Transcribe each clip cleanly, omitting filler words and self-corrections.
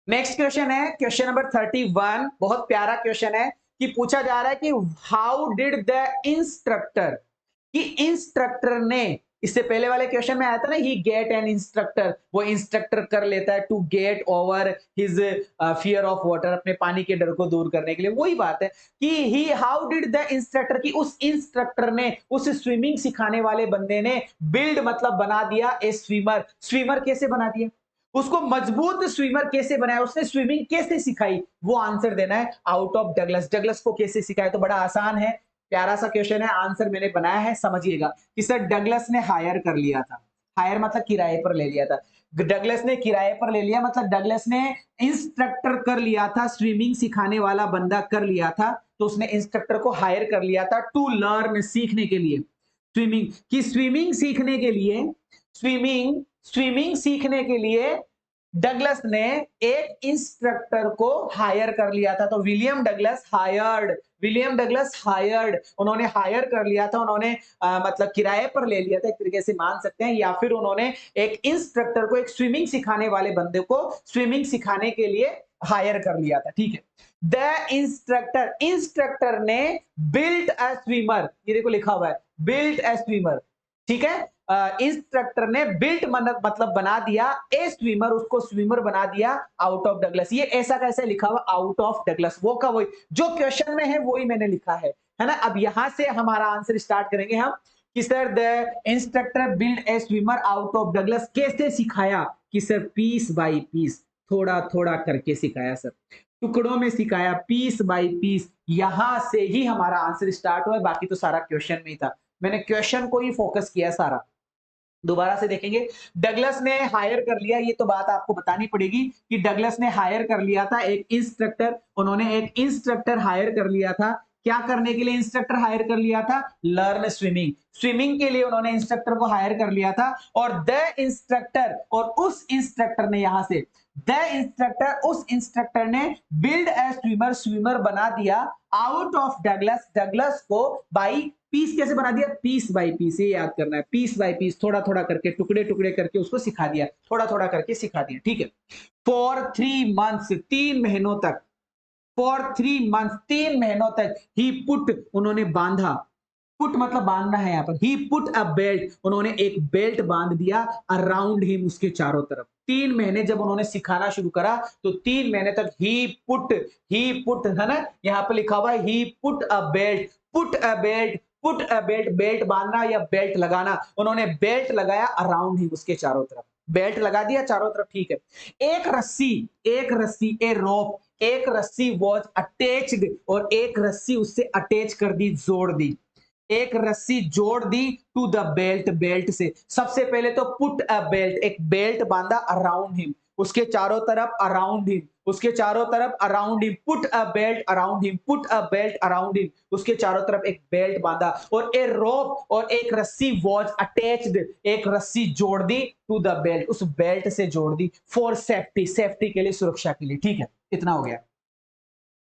Next question है question number 31। बहुत प्यारा क्वेश्चन है कि पूछा जा रहा है कि हाउ डिड द इंस्ट्रक्टर, कि इंस्ट्रक्टर ने, इससे पहले वाले क्वेश्चन में आया था ना, ही गेट एन इंस्ट्रक्टर, वो इंस्ट्रक्टर कर लेता है to get over his fear of water, अपने पानी के डर को दूर करने के लिए। वही बात है कि ही हाउ डिड द इंस्ट्रक्टर, कि उस इंस्ट्रक्टर ने, उस स्विमिंग सिखाने वाले बंदे ने बिल्ड मतलब बना दिया ए स्विमर। स्विमर कैसे बना दिया, उसको मजबूत स्विमर कैसे बनाया, उसने स्विमिंग कैसे सिखाई, वो आंसर देना है आउट ऑफ डगलस। डगलस को कैसे सिखाया, तो बड़ा आसान है, प्यारा सा क्वेश्चन है, आंसर मैंने बनाया है, समझिएगा कि सर डगलस ने हायर कर लिया था। हायर मतलब किराए पर ले लिया था। डगलस ने किराए पर ले लिया मतलब डगलस ने इंस्ट्रक्टर कर लिया था, स्विमिंग सिखाने वाला बंदा कर लिया था, तो उसने इंस्ट्रक्टर को हायर कर लिया था टू लर्न, सीखने के लिए। स्विमिंग की, स्विमिंग सीखने के लिए, स्विमिंग स्विमिंग सीखने के लिए डगलस ने एक इंस्ट्रक्टर को हायर कर लिया था। तो William Douglas hired, William Douglas hired, उन्होंने हायर कर लिया था, उन्होंने मतलब किराए पर ले लिया था, एक तरीके से मान सकते हैं, या फिर उन्होंने एक इंस्ट्रक्टर को, एक स्विमिंग सिखाने वाले बंदे को स्विमिंग सिखाने के लिए हायर कर लिया था। ठीक है, द इंस्ट्रक्टर, इंस्ट्रक्टर ने बिल्ट अ स्विमर, ये देखो लिखा हुआ है बिल्ट अ स्विमर। ठीक है, इंस्ट्रक्टर ने बिल्ट मतलब बना दिया ए स्विमर, उसको स्विमर बना दिया आउट ऑफ डगलस। ये ऐसा कैसे लिखा हुआ आउट ऑफ डगलस, वो का वही जो क्वेश्चन में है वही मैंने लिखा है ना। अब यहां से हमारा आंसर स्टार्ट करेंगे हम कि sir the instructor build a swimmer out of Douglas, कैसे सिखाया, कि सर पीस बाय पीस, थोड़ा थोड़ा करके सिखाया सर, टुकड़ों में सिखाया, पीस बाय पीस। यहां से ही हमारा आंसर स्टार्ट हुआ, बाकी तो सारा क्वेश्चन में ही था, मैंने क्वेश्चन को ही फोकस किया सारा। दोबारा से देखेंगे, डगलस ने हायर कर लिया, ये तो बात आपको बतानी पड़ेगी कि डगलस ने हायर कर लिया था एक इंस्ट्रक्टर, उन्होंने एक इंस्ट्रक्टर हायर कर लिया था। क्या करने के लिए इंस्ट्रक्टर हायर कर लिया था, लर्न स्विमिंग, स्विमिंग के लिए उन्होंने इंस्ट्रक्टर को हायर कर लिया था। और द इंस्ट्रक्टर, और उस इंस्ट्रक्टर ने, यहां से द इंस्ट्रक्टर, उस इंस्ट्रक्टर ने बिल्ड ए स्विमर, स्विमर बना दिया आउट ऑफ डगलस, डगलस को बाई पीस, कैसे बना दिया, पीस बाय पीस, ये याद करना है, पीस बाय पीस, थोड़ा थोड़ा करके, टुकड़े टुकड़े करके उसको सिखा दिया, थोड़ा थोड़ा करके सिखा दिया। ठीक है, फॉर 3 मंथ्स, 3 महीनों तक, फॉर 3 मंथ्स, 3 महीनों तक, ही पुट, उन्होंने बांधा, पुट मतलब बांधना है यहाँ पर, ही पुट अ बेल्ट, उन्होंने एक बेल्ट बांध दिया अराउंड हिम, उसके चारों तरफ। 3 महीने जब उन्होंने सिखाना शुरू करा तो 3 महीने तक ही पुट है ना, यहाँ पर लिखा हुआ है he put a belt, put a belt, put a belt, belt बांधना या बेल्ट लगाना, उन्होंने बेल्ट लगाया अराउंड हिम, उसके चारों तरफ बेल्ट लगा दिया चारों तरफ। ठीक है, एक रस्सी, एक रस्सी, ए रोप, एक रस्सी वॉज अटैच्ड, और एक रस्सी उससे अटैच कर दी, जोड़ दी, एक रस्सी जोड़ दी टू द बेल्ट, बेल्ट से। सबसे पहले तो पुट अ बेल्ट, एक बेल्ट बांधा अराउंड हिम, उसके चारों तरफ अराउंड हिम, उसके चारों तरफ around him, put a belt around him, put a belt around him, उसके चारों तरफ एक बेल्ट बांधा, और ए रोप, और एक रस्सी वॉज अटैच्ड, एक रस्सी जोड़ दी टू द बेल्ट, उस बेल्ट से जोड़ दी, फॉर सेफ्टी, सेफ्टी के लिए, सुरक्षा के लिए। ठीक है, इतना हो गया।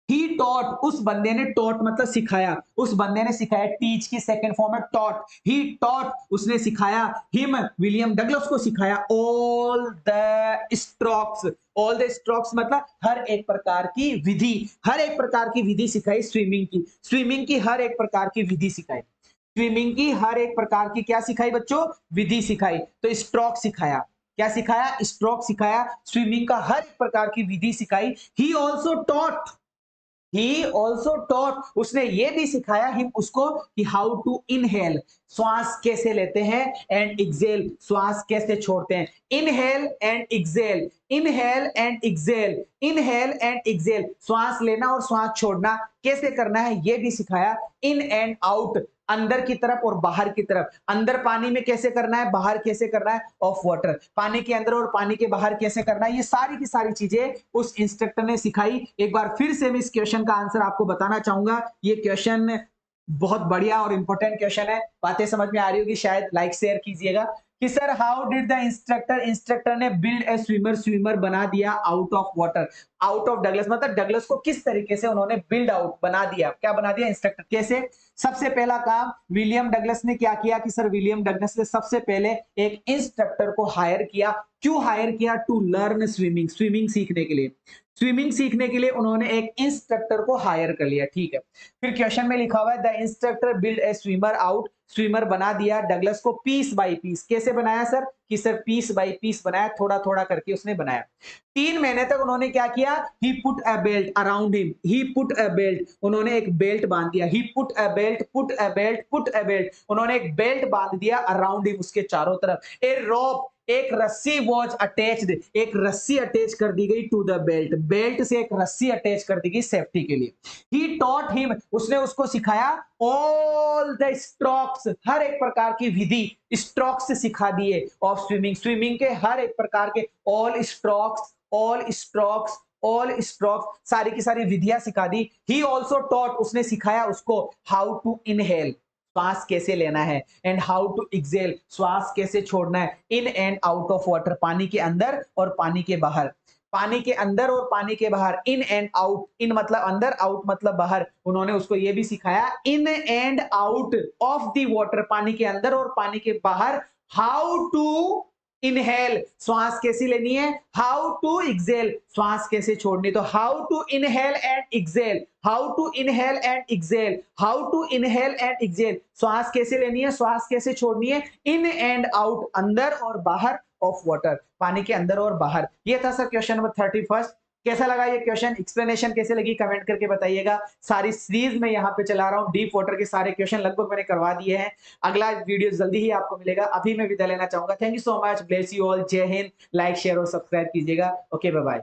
ही टॉट, उस बंदे ने, टॉट मतलब सिखाया, उस बंदे ने सिखाया, टीच की सेकंड फॉर्म है टॉट, ही टॉट, उसने सिखाया, हिम विलियम डगलस को सिखाया, all the strokes, all the strokes मतलब हर एक प्रकार की विधि, हर एक प्रकार की विधि सिखाई, स्विमिंग की, स्विमिंग की हर एक प्रकार की विधि सिखाई, स्विमिंग की हर एक प्रकार की क्या सिखाई बच्चों, विधि सिखाई। तो स्ट्रोक सिखाया, क्या सिखाया, स्ट्रोक सिखाया, स्विमिंग का हर एक प्रकार की विधि सिखाई। He also taught, he also taught, उसने ये भी सिखाया हिम उसको कि हाउ टू इनहेल, श्वास कैसे लेते हैं, एंड एक्सेल, श्वास कैसे छोड़ते हैं, inhale and exhale, inhale and exhale, inhale and exhale, श्वास लेना और श्वास छोड़ना कैसे करना है ये भी सिखाया। इन एंड आउट, अंदर की तरफ और बाहर की तरफ, अंदर पानी में कैसे करना है, बाहर कैसे करना है, ऑफ वाटर, पानी के अंदर और पानी के बाहर कैसे करना है, ये सारी की सारी चीजें उस इंस्ट्रक्टर ने सिखाई। एक बार फिर से मैं इस क्वेश्चन का आंसर आपको बताना चाहूंगा, ये क्वेश्चन बहुत बढ़िया और इंपॉर्टेंट क्वेश्चन है, बातें समझ में आ रही होगी शायद, लाइक शेयर कीजिएगा। कि sir how did the instructor ने बिल्ड ए स्विमर बना दिया out of water, out of Douglas, मतलब डगलस को किस तरीके से उन्होंने बिल्ड आउट बना दिया, क्या बना दिया इंस्ट्रक्टर कैसे। सबसे पहला काम विलियम डगलस ने क्या किया कि सर विलियम डगलस ने सबसे पहले एक इंस्ट्रक्टर को हायर किया। क्यों हायर किया? टू लर्न स्विमिंग, स्विमिंग सीखने के लिए। स्विमिंग सीखने के लिए उन्होंने एक इंस्ट्रक्टर को हायर कर लिया, ठीक है। फिर क्वेश्चन में लिखा हुआ है the instructor build a swimmer out, swimmer बना दिया डगलस को पीस बाय पीस। कैसे बनाया सर? कि सर पीस बाय पीस बनाया, थोड़ा थोड़ा करके उसने बनाया। 3 महीने तक उन्होंने क्या किया? He put a belt around him, he put a belt, उन्होंने एक बेल्ट बांध दिया। He put a belt, put a belt, put a belt, उन्होंने एक बेल्ट बांध दिया अराउंड हिम, उसके चारों तरफ। ए रोप, एक रस्सी वॉज अटैच्ड, एक रस्सी अटैच कर दी गई टू द बेल्ट, बेल्ट से एक रस्सी अटैच कर दी गई सेफ्टी के लिए। ही टॉट हिम, उसने उसको सिखाया ऑल द स्ट्रोक्स, हर एक प्रकार की विधि, स्ट्रोक्स सिखा दिए ऑफ स्विमिंग, स्विमिंग के हर एक प्रकार के, all strokes, all strokes, all strokes, सारी की सारी विधियां सिखा दी। ही ऑल्सो टॉट, उसने सिखाया उसको हाउ टू इनहेल, श्वास कैसे लेना है, एंड हाउ टू एक्सेल, श्वास कैसे छोड़ना है, in and out of water, पानी के अंदर और पानी के बाहर, पानी के अंदर और पानी के बाहर, इन एंड आउट, इन मतलब अंदर, आउट मतलब बाहर, उन्होंने उसको ये भी सिखाया in and out of the water, पानी के अंदर और पानी के बाहर, हाउ टू इनहेल, श्वास कैसी लेनी है, हाउ टू एक्सेल, श्वास कैसे छोड़नी, तो how to inhale and exhale, how to inhale and exhale, how to inhale and exhale, श्वास कैसे लेनी है, श्वास कैसे छोड़नी है, इन एंड आउट, अंदर और बाहर ऑफ वाटर, पानी के अंदर और बाहर। ये था सर क्वेश्चन नंबर 31। कैसा लगा ये क्वेश्चन, एक्सप्लेनेशन कैसे लगी कमेंट करके बताइएगा। सारी सीरीज में यहाँ पे चला रहा हूँ, डीप वाटर के सारे क्वेश्चन लगभग मैंने करवा दिए हैं। अगला वीडियो जल्दी ही आपको मिलेगा। अभी मैं विदा लेना चाहूंगा। Thank you so much, bless you all, जय हिंद। लाइक शेयर और सब्सक्राइब कीजिएगा। Okay, bye bye.